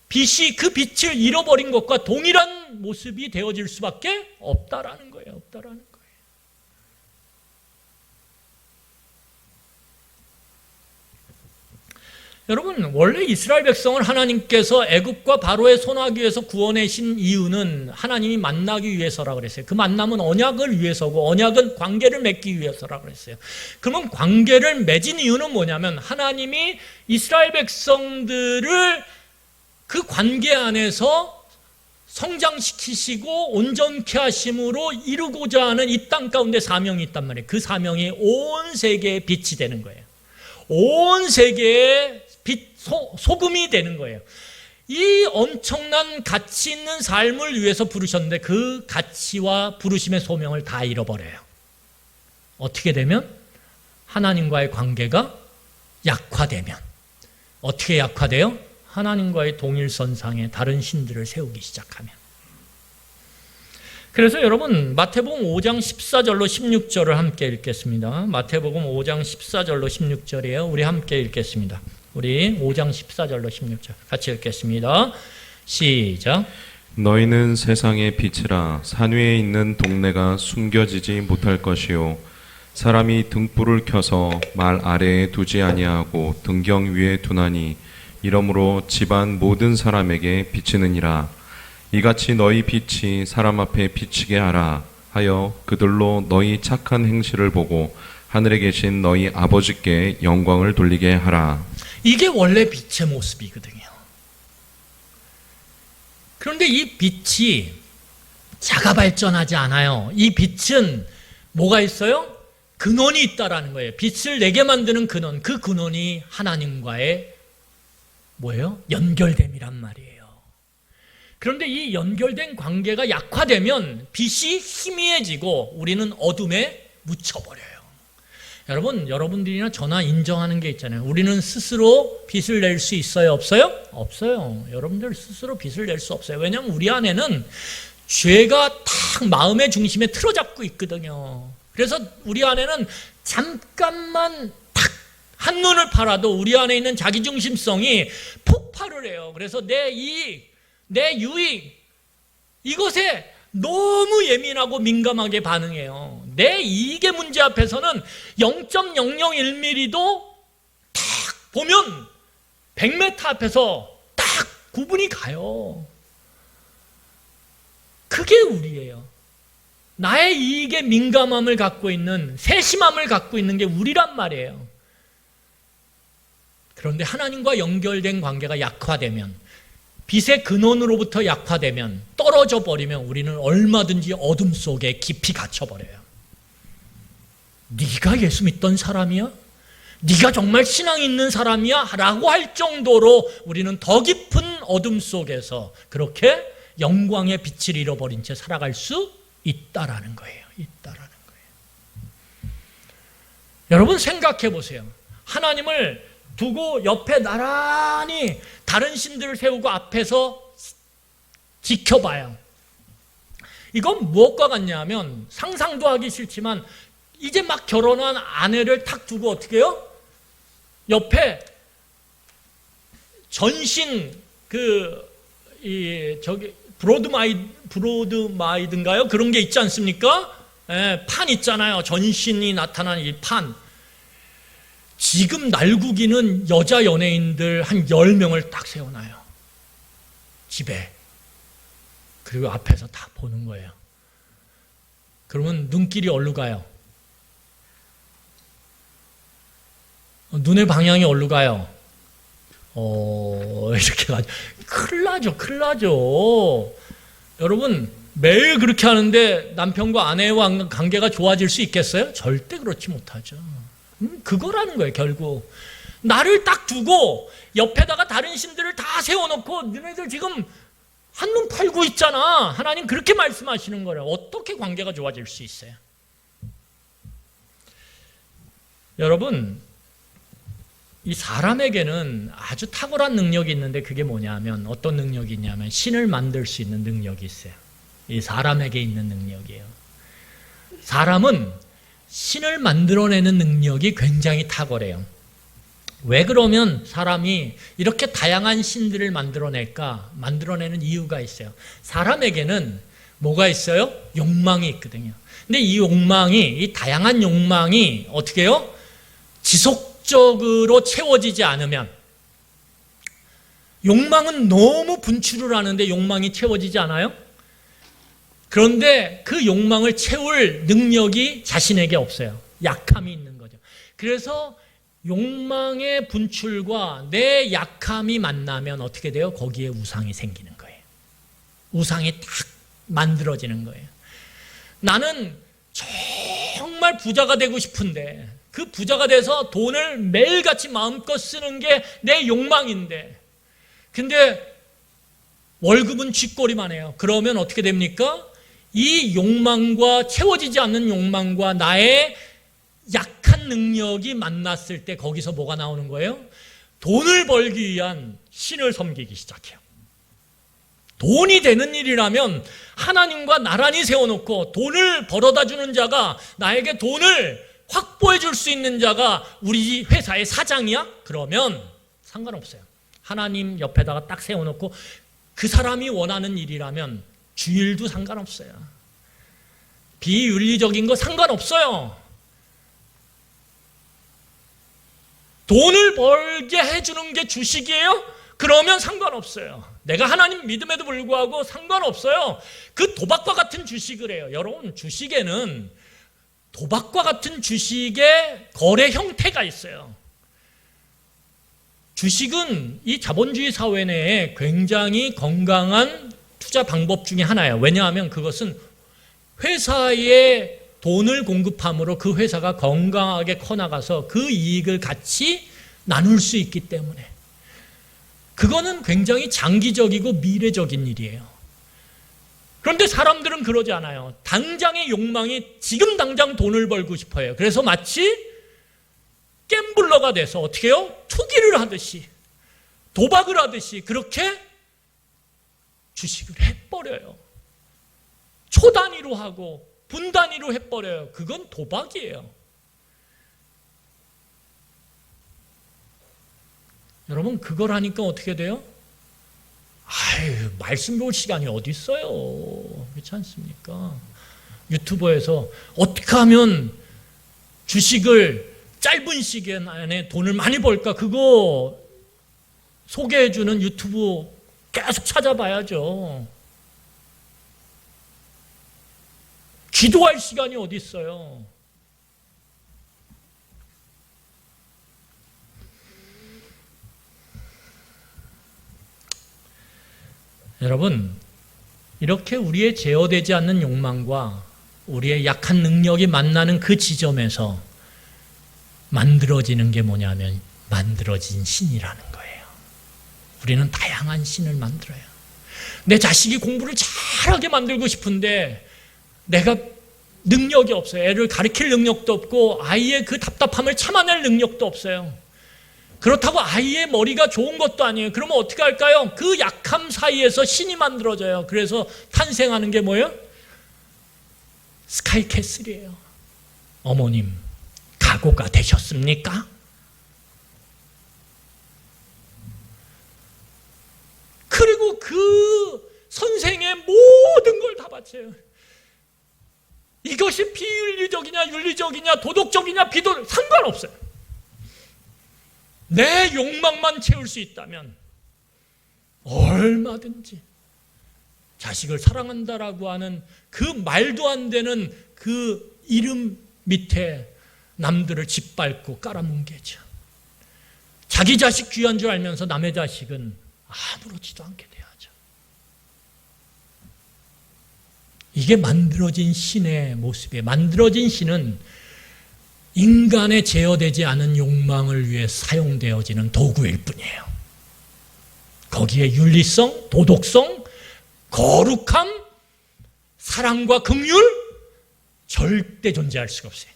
S1: 빛이 그 빛을 잃어버린 것과 동일한 모습이 되어질 수밖에 없다라는 거예요. 여러분, 원래 이스라엘 백성을 하나님께서 애굽과 바로의 손아귀에서 구원하신 이유는 하나님이 만나기 위해서라고 그랬어요. 그 만남은 언약을 위해서고, 언약은 관계를 맺기 위해서라고 그랬어요. 그러면 관계를 맺은 이유는 뭐냐면 하나님이 이스라엘 백성들을 그 관계 안에서 성장시키시고 온전케 하심으로 이루고자 하는 이 땅 가운데 사명이 있단 말이에요. 그 사명이 온 세계의 빛이 되는 거예요. 온 세계의 빛, 소금이 되는 거예요. 이 엄청난 가치 있는 삶을 위해서 부르셨는데 그 가치와 부르심의 소명을 다 잃어버려요. 어떻게 되면? 하나님과의 관계가 약화되면 어떻게 약화돼요? 하나님과의 동일선상에 다른 신들을 세우기 시작하면. 그래서 여러분 마태복음 5장 14절로 16절을 함께 읽겠습니다. 마태복음 5장 14절로 16절이에요. 우리 함께 읽겠습니다. 우리 5장 14절로 16절 같이 읽겠습니다. 시작.
S2: 너희는 세상의 빛이라. 산 위에 있는 동네가 숨겨지지 못할 것이요 사람이 등불을 켜서 말 아래에 두지 아니하고 등경 위에 두나니 이러므로 집안 모든 사람에게 비치느니라. 이같이 너희 빛이 사람 앞에 비치게 하라 하여 그들로 너희 착한 행실을 보고 하늘에 계신 너희 아버지께 영광을 돌리게 하라.
S1: 이게 원래 빛의 모습이거든요. 그런데 이 빛이 자가 발전하지 않아요. 이 빛은 뭐가 있어요? 근원이 있다라는 거예요. 빛을 내게 만드는 근원, 그 근원이 하나님과의 뭐예요? 연결됨이란 말이에요. 그런데 이 연결된 관계가 약화되면 빛이 희미해지고 우리는 어둠에 묻혀버려요. 여러분, 여러분들이나 저나 인정하는 게 있잖아요. 우리는 스스로 빛을 낼 수 있어요? 없어요? 없어요. 여러분들 스스로 빛을 낼 수 없어요. 왜냐하면 우리 안에는 죄가 딱 마음의 중심에 틀어잡고 있거든요. 그래서 우리 안에는 잠깐만 딱 한눈을 팔아도 우리 안에 있는 자기중심성이 폭발을 해요. 그래서 내 이익, 내 유익, 이것에 너무 예민하고 민감하게 반응해요. 내 이익의 문제 앞에서는 0.001mm도 딱 보면 100m 앞에서 딱 구분이 가요. 그게 우리예요. 나의 이익에 민감함을 갖고 있는, 세심함을 갖고 있는 게 우리란 말이에요. 그런데 하나님과 연결된 관계가 약화되면, 빛의 근원으로부터 약화되면, 떨어져 버리면 우리는 얼마든지 어둠 속에 깊이 갇혀버려요. 네가 예수 믿던 사람이야? 네가 정말 신앙 있는 사람이야? 라고 할 정도로 우리는 더 깊은 어둠 속에서 그렇게 영광의 빛을 잃어버린 채 살아갈 수 있다라는 거예요. 있다라는 거예요. 여러분 생각해 보세요. 하나님을 두고 옆에 나란히 다른 신들을 세우고 앞에서 지켜봐요. 이건 무엇과 같냐 하면 상상도 하기 싫지만 이제 막 결혼한 아내를 탁 두고 어떻게 해요? 옆에 전신 브로드마이드인가요? 그런 게 있지 않습니까? 예, 판 있잖아요. 전신이 나타나는 이 판. 지금 날구기는 여자 연예인들 한 10명을 딱 세워놔요. 집에. 그리고 앞에서 다 보는 거예요. 그러면 눈길이 어디로 가요? 눈의 방향이 어디로 가요? 이렇게 가죠. 큰일 나죠. 여러분, 매일 그렇게 하는데 남편과 아내와 관계가 좋아질 수 있겠어요? 절대 그렇지 못하죠. 그거라는 거예요, 결국. 나를 딱 두고 옆에다가 다른 신들을 다 세워놓고 너네들 지금 한눈 팔고 있잖아. 하나님 그렇게 말씀하시는 거예요. 어떻게 관계가 좋아질 수 있어요? 여러분, 이 사람에게는 아주 탁월한 능력이 있는데 그게 뭐냐면 어떤 능력이 있냐면 신을 만들 수 있는 능력이 있어요. 이 사람에게 있는 능력이에요. 사람은 신을 만들어내는 능력이 굉장히 탁월해요. 왜 그러면 사람이 이렇게 다양한 신들을 만들어낼까? 만들어내는 이유가 있어요. 사람에게는 뭐가 있어요? 욕망이 있거든요. 근데 이 욕망이, 이 다양한 욕망이 어떻게 해요? 지속적으로 채워지지 않으면, 욕망은 너무 분출을 하는데 욕망이 채워지지 않아요? 그런데 그 욕망을 채울 능력이 자신에게 없어요. 약함이 있는 거죠. 그래서 욕망의 분출과 내 약함이 만나면 어떻게 돼요? 거기에 우상이 생기는 거예요. 우상이 딱 만들어지는 거예요. 나는 정말 부자가 되고 싶은데 그 부자가 돼서 돈을 매일같이 마음껏 쓰는 게 내 욕망인데, 근데 월급은 쥐꼬리만 해요. 그러면 어떻게 됩니까? 이 욕망과 채워지지 않는 욕망과 나의 약함 약한 능력이 만났을 때 거기서 뭐가 나오는 거예요? 돈을 벌기 위한 신을 섬기기 시작해요. 돈이 되는 일이라면 하나님과 나란히 세워놓고 돈을 벌어다 주는 자가, 나에게 돈을 확보해 줄 수 있는 자가 우리 회사의 사장이야? 그러면 상관없어요. 하나님 옆에다가 딱 세워놓고 그 사람이 원하는 일이라면 주일도 상관없어요. 비윤리적인 거 상관없어요. 돈을 벌게 해주는 게 주식이에요? 그러면 상관없어요. 내가 하나님 믿음에도 불구하고 상관없어요. 그 도박과 같은 주식을 해요. 여러분, 주식에는 도박과 같은 주식의 거래 형태가 있어요. 주식은 이 자본주의 사회 내에 굉장히 건강한 투자 방법 중에 하나예요. 왜냐하면 그것은 회사에 돈을 공급함으로 그 회사가 건강하게 커나가서 그 이익을 같이 나눌 수 있기 때문에 그거는 굉장히 장기적이고 미래적인 일이에요. 그런데 사람들은 그러지 않아요. 당장의 욕망이 지금 당장 돈을 벌고 싶어요. 그래서 마치 갬블러가 돼서 어떻게 해요? 투기를 하듯이, 도박을 하듯이 그렇게 주식을 해버려요. 초 단위로 하고 분 단위로 해버려요. 그건 도박이에요. 여러분, 그걸 하니까 어떻게 돼요? 아유, 말씀 배울 시간이 어디 있어요? 그렇지 않습니까? 유튜버에서 어떻게 하면 주식을 짧은 시간 안에 돈을 많이 벌까? 그거 소개해주는 유튜브 계속 찾아봐야죠. 기도할 시간이 어디 있어요? 여러분, 이렇게 우리의 제어되지 않는 욕망과 우리의 약한 능력이 만나는 그 지점에서 만들어지는 게 뭐냐면 만들어진 신이라는 거예요. 우리는 다양한 신을 만들어요. 내 자식이 공부를 잘하게 만들고 싶은데 내가 능력이 없어요. 애를 가르칠 능력도 없고 아이의 그 답답함을 참아낼 능력도 없어요. 그렇다고 아이의 머리가 좋은 것도 아니에요. 그러면 어떻게 할까요? 그 약함 사이에서 신이 만들어져요. 그래서 탄생하는 게 뭐예요? 스카이캐슬이에요. 어머님, 각오가 되셨습니까? 그리고 그 선생의 모든 걸 다 바쳐요. 이것이 비윤리적이냐 윤리적이냐 도덕적이냐 비도덕 상관없어요. 내 욕망만 채울 수 있다면 얼마든지 자식을 사랑한다라고 하는 그 말도 안 되는 그 이름 밑에 남들을 짓밟고 깔아뭉개죠. 자기 자식 귀한 줄 알면서 남의 자식은 아무렇지도 않게 돼야죠. 이게 만들어진 신의 모습이에요. 만들어진 신은 인간의 제어되지 않은 욕망을 위해 사용되어지는 도구일 뿐이에요. 거기에 윤리성, 도덕성, 거룩함, 사랑과 긍휼 절대 존재할 수가 없어요.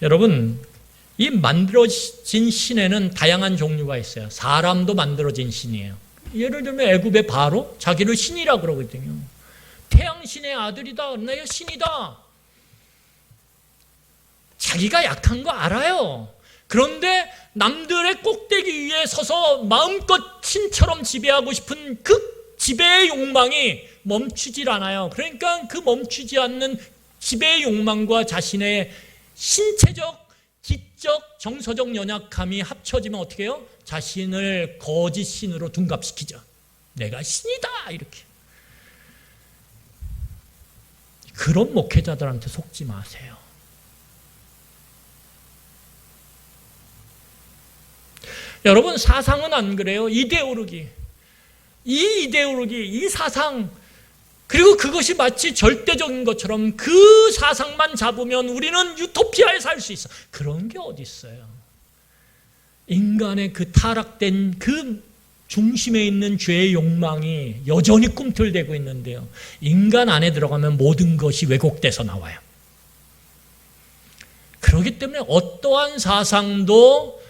S1: 여러분, 이 만들어진 신에는 다양한 종류가 있어요. 사람도 만들어진 신이에요. 예를 들면 애굽의 바로 자기를 신이라고 그러거든요. 태양신의 아들이다. 내가 신이다. 자기가 약한 거 알아요. 그런데 남들의 꼭대기 위에 서서 마음껏 신처럼 지배하고 싶은 그 지배의 욕망이 멈추질 않아요. 그러니까 그 멈추지 않는 지배의 욕망과 자신의 신체적, 지적, 정서적 연약함이 합쳐지면 어떻게 해요? 자신을 거짓 신으로 둔갑시키죠. 내가 신이다 이렇게. 그런 목회자들한테 속지 마세요. 여러분, 사상은 안 그래요. 이데올로기, 이 사상, 그리고 그것이 마치 절대적인 것처럼 그 사상만 잡으면 우리는 유토피아에 살 수 있어. 그런 게 어디 있어요? 인간의 그 타락된 그 중심에 있는 죄의 욕망이 여전히 꿈틀대고 있는데요. 인간 안에 들어가면 모든 것이 왜곡돼서 나와요. 그렇기 때문에 어떠한 사상도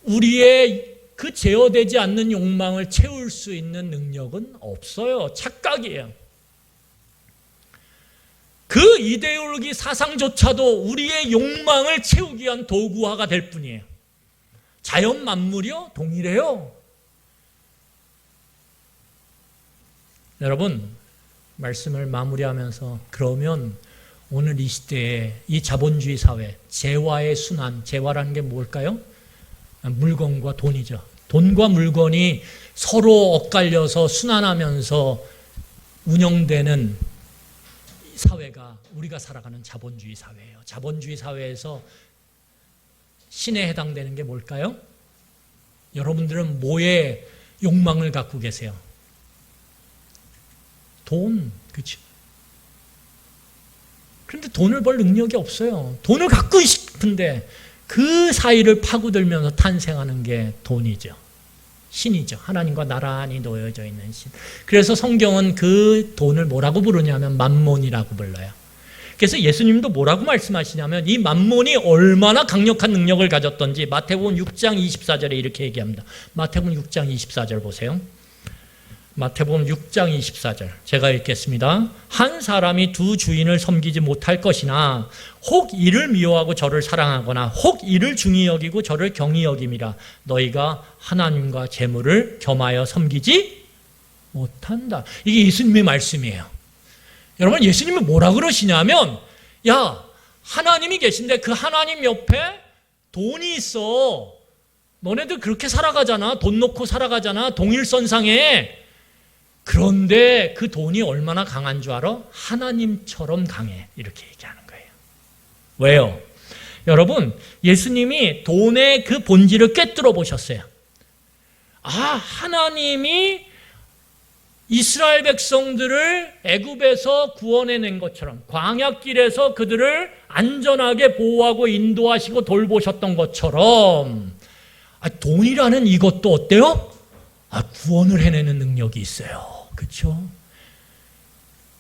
S1: 우리의 그 제어되지 않는 욕망을 채울 수 있는 능력은 없어요. 착각이에요. 그 이데올로기 사상조차도 우리의 욕망을 채우기 위한 도구화가 될 뿐이에요. 자연 만물이요? 동일해요. 여러분, 말씀을 마무리하면서 그러면 오늘 이 시대에 이 자본주의 사회, 재화의 순환, 재화라는 게 뭘까요? 물건과 돈이죠. 돈과 물건이 서로 엇갈려서 순환하면서 운영되는 사회가 우리가 살아가는 자본주의 사회예요. 자본주의 사회에서 신에 해당되는 게 뭘까요? 여러분들은 뭐에 욕망을 갖고 계세요? 돈, 그렇죠? 그런데 돈을 벌 능력이 없어요. 돈을 갖고 싶은데 그 사이를 파고들면서 탄생하는 게 돈이죠. 신이죠. 하나님과 나란히 놓여져 있는 신. 그래서 성경은 그 돈을 뭐라고 부르냐면 만몬이라고 불러요. 그래서 예수님도 뭐라고 말씀하시냐면 이 만몬이 얼마나 강력한 능력을 가졌던지 마태복음 6장 24절에 이렇게 얘기합니다. 마태복음 6장 24절 보세요. 마태복음 6장 24절 제가 읽겠습니다. 한 사람이 두 주인을 섬기지 못할 것이나 혹 이를 미워하고 저를 사랑하거나 혹 이를 중히 여기고 저를 경히 여김이라. 너희가 하나님과 재물을 겸하여 섬기지 못한다. 이게 예수님의 말씀이에요. 여러분, 예수님은 뭐라 그러시냐면, 야, 하나님이 계신데 그 하나님 옆에 돈이 있어. 너네들 그렇게 살아가잖아. 돈 놓고 살아가잖아. 동일선상에. 그런데 그 돈이 얼마나 강한 줄 알아? 하나님처럼 강해. 이렇게 얘기하는 거예요. 왜요? 여러분, 예수님이 돈의 그 본질을 꿰뚫어 보셨어요. 아, 하나님이 이스라엘 백성들을 애굽에서 구원해낸 것처럼 광야길에서 그들을 안전하게 보호하고 인도하시고 돌보셨던 것처럼 돈이라는 이것도 어때요? 구원을 해내는 능력이 있어요. 그렇죠?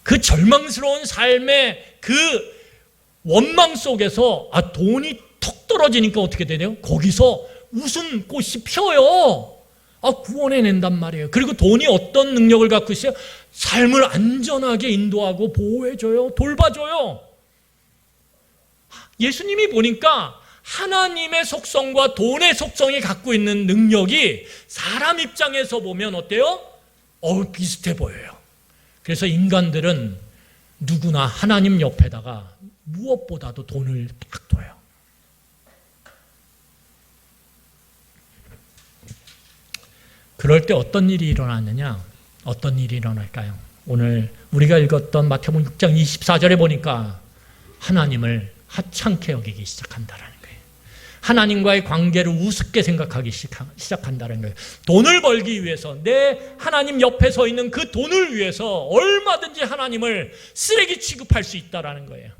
S1: 그 절망스러운 삶의 그 원망 속에서 돈이 턱 떨어지니까 어떻게 되나요? 거기서 웃음꽃이 펴요. 구원해낸단 말이에요. 그리고 돈이 어떤 능력을 갖고 있어요? 삶을 안전하게 인도하고 보호해줘요. 돌봐줘요. 예수님이 보니까 하나님의 속성과 돈의 속성이 갖고 있는 능력이 사람 입장에서 보면 어때요? 비슷해 보여요. 그래서 인간들은 누구나 하나님 옆에다가 무엇보다도 돈을 딱 둬요. 그럴 때 어떤 일이 일어나느냐? 어떤 일이 일어날까요? 오늘 우리가 읽었던 마태복음 6장 24절에 보니까 하나님을 하찮게 여기기 시작한다라는 거예요. 하나님과의 관계를 우습게 생각하기 시작한다는 거예요. 돈을 벌기 위해서 내 하나님 옆에 서 있는 그 돈을 위해서 얼마든지 하나님을 쓰레기 취급할 수 있다라는 거예요.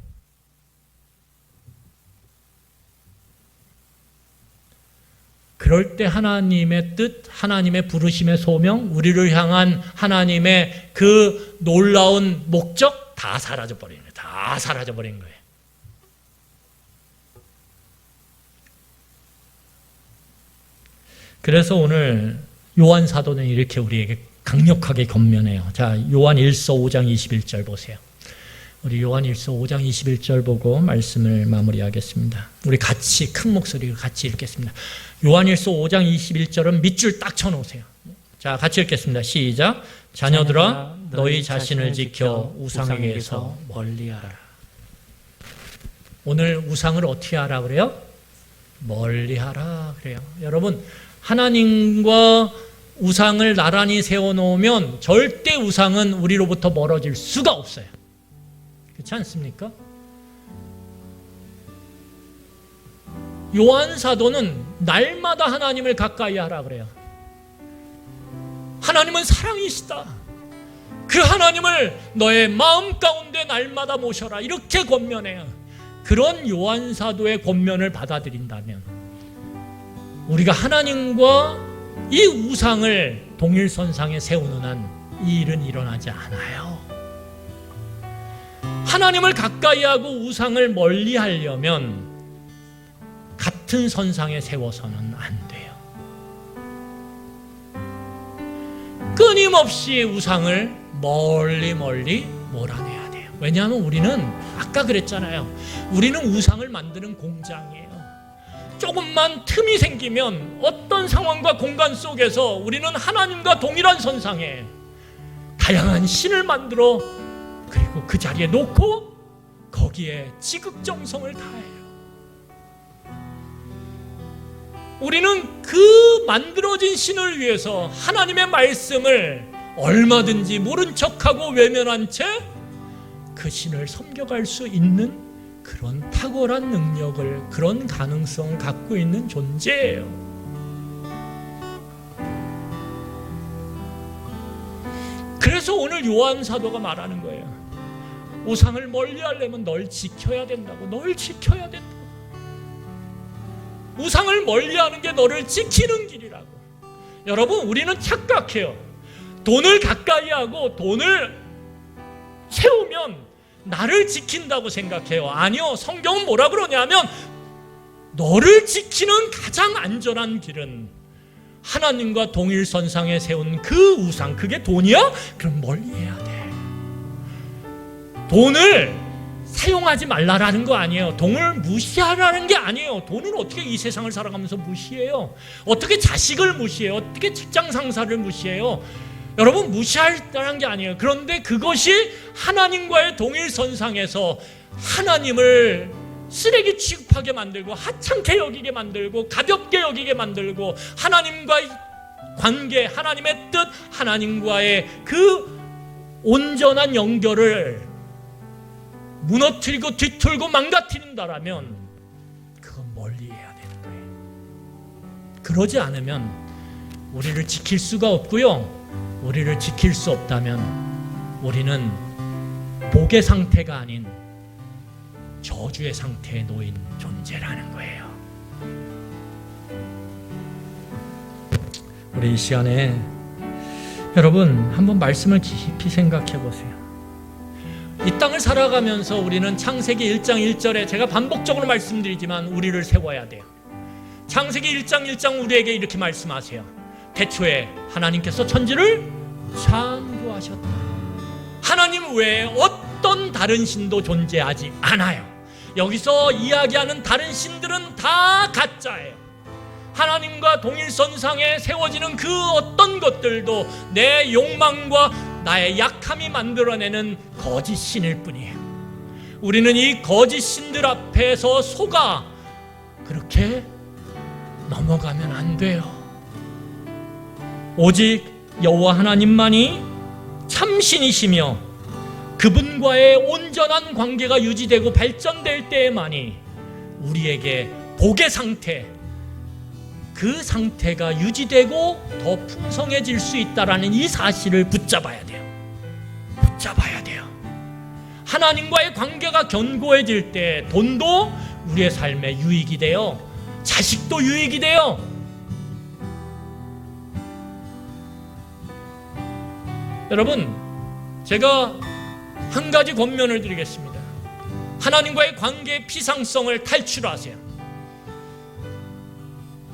S1: 그럴 때 하나님의 뜻, 하나님의 부르심의 소명, 우리를 향한 하나님의 그 놀라운 목적 다 사라져버리는 거예요. 다 사라져버린 거예요. 그래서 오늘 요한 사도는 이렇게 우리에게 강력하게 권면해요. 자, 요한 1서 5장 21절 보세요. 우리 요한 1서 5장 21절 보고 말씀을 마무리하겠습니다. 우리 같이 큰 목소리로 같이 읽겠습니다. 요한 1서 5장 21절은 밑줄 딱 쳐놓으세요. 자, 같이 읽겠습니다. 시작. 자녀들아, 너희 자신을 지켜 우상에게서 멀리하라. 오늘 우상을 어떻게 하라 그래요? 멀리하라 그래요. 여러분, 하나님과 우상을 나란히 세워놓으면 절대 우상은 우리로부터 멀어질 수가 없어요. 그렇지 않습니까? 요한 사도는 날마다 하나님을 가까이 하라 그래요. 하나님은 사랑이시다. 그 하나님을 너의 마음 가운데 날마다 모셔라. 이렇게 권면해요. 그런 요한 사도의 권면을 받아들인다면 우리가 하나님과 이 우상을 동일선상에 세우는 한 이 일은 일어나지 않아요. 하나님을 가까이 하고 우상을 멀리 하려면 같은 선상에 세워서는 안 돼요. 끊임없이 우상을 멀리 몰아내야 돼요. 왜냐하면 우리는 아까 그랬잖아요. 우리는 우상을 만드는 공장이에요. 조금만 틈이 생기면 어떤 상황과 공간 속에서 우리는 하나님과 동일한 선상에 다양한 신을 만들어 그리고 그 자리에 놓고 거기에 지극정성을 다해요. 우리는 그 만들어진 신을 위해서 하나님의 말씀을 얼마든지 모른 척하고 외면한 채 그 신을 섬겨갈 수 있는 그런 탁월한 능력을, 그런 가능성을 갖고 있는 존재예요. 그래서 오늘 요한 사도가 말하는 거예요. 우상을 멀리 하려면 널 지켜야 된다고. 널 지켜야 된다고. 우상을 멀리하는 게 너를 지키는 길이라고. 여러분, 우리는 착각해요. 돈을 가까이 하고 돈을 세우면 나를 지킨다고 생각해요. 아니요, 성경은 뭐라 그러냐면 너를 지키는 가장 안전한 길은 하나님과 동일선상에 세운 그 우상, 그게 돈이야? 그럼 멀리해야 돼. 돈을 사용하지 말라라는 거 아니에요. 돈을 무시하라는 게 아니에요. 돈은 어떻게 이 세상을 살아가면서 무시해요? 어떻게 자식을 무시해요? 어떻게 직장 상사를 무시해요? 여러분, 무시하라는 게 아니에요. 그런데 그것이 하나님과의 동일선상에서 하나님을 쓰레기 취급하게 만들고 하찮게 여기게 만들고 가볍게 여기게 만들고 하나님과의 관계, 하나님의 뜻, 하나님과의 그 온전한 연결을 무너뜨리고 뒤틀고 망가뜨린다라면 그건 멀리해야 되는 거예요. 그러지 않으면 우리를 지킬 수가 없고요. 우리를 지킬 수 없다면 우리는 복의 상태가 아닌 저주의 상태에 놓인 존재라는 거예요. 우리 이 시간에 여러분 한번 말씀을 깊이 생각해 보세요. 이 땅을 살아가면서 우리는 창세기 1장 1절에 제가 반복적으로 말씀드리지만 우리를 세워야 돼요. 창세기 1장 1장 우리에게 이렇게 말씀하세요. 태초에 하나님께서 천지를 창조하셨다. 하나님 외에 어떤 다른 신도 존재하지 않아요. 여기서 이야기하는 다른 신들은 다 가짜예요. 하나님과 동일선상에 세워지는 그 어떤 것들도 내 욕망과 나의 약함이 만들어내는 거짓 신일 뿐이에요. 우리는 이 거짓 신들 앞에서 속아 그렇게 넘어가면 안 돼요. 오직 여호와 하나님만이 참신이시며 그분과의 온전한 관계가 유지되고 발전될 때에만이 우리에게 복의 상태, 그 상태가 유지되고 더 풍성해질 수 있다라는 이 사실을 붙잡아야 돼요. 붙잡아야 돼요. 하나님과의 관계가 견고해질 때 돈도 우리의 삶에 유익이 돼요. 자식도 유익이 돼요. 여러분, 제가 한 가지 권면을 드리겠습니다. 하나님과의 관계의 피상성을 탈출하세요.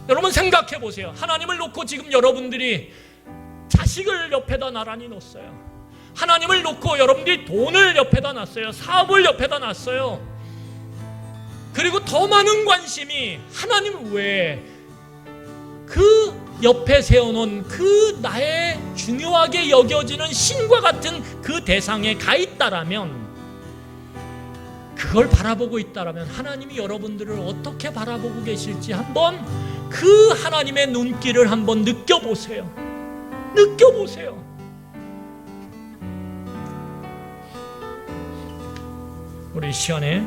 S1: 여러분 생각해 보세요. 하나님을 놓고 지금 여러분들이 자식을 옆에다 나란히 놓았어요. 하나님을 놓고 여러분들이 돈을 옆에다 놨어요. 사업을 옆에다 놨어요. 그리고 더 많은 관심이 하나님 외에 그 옆에 세워놓은 그 나의 중요하게 여겨지는 신과 같은 그 대상에 가 있다라면, 그걸 바라보고 있다라면 하나님이 여러분들을 어떻게 바라보고 계실지 한번 그 하나님의 눈길을 한번 느껴보세요. 느껴보세요. 우리 시간에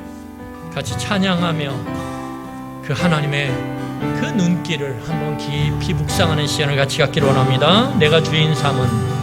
S1: 같이 찬양하며 그 하나님의 그 눈길을 한번 깊이 묵상하는 시간을 같이 갖기를 원합니다. 내가 주인 삼은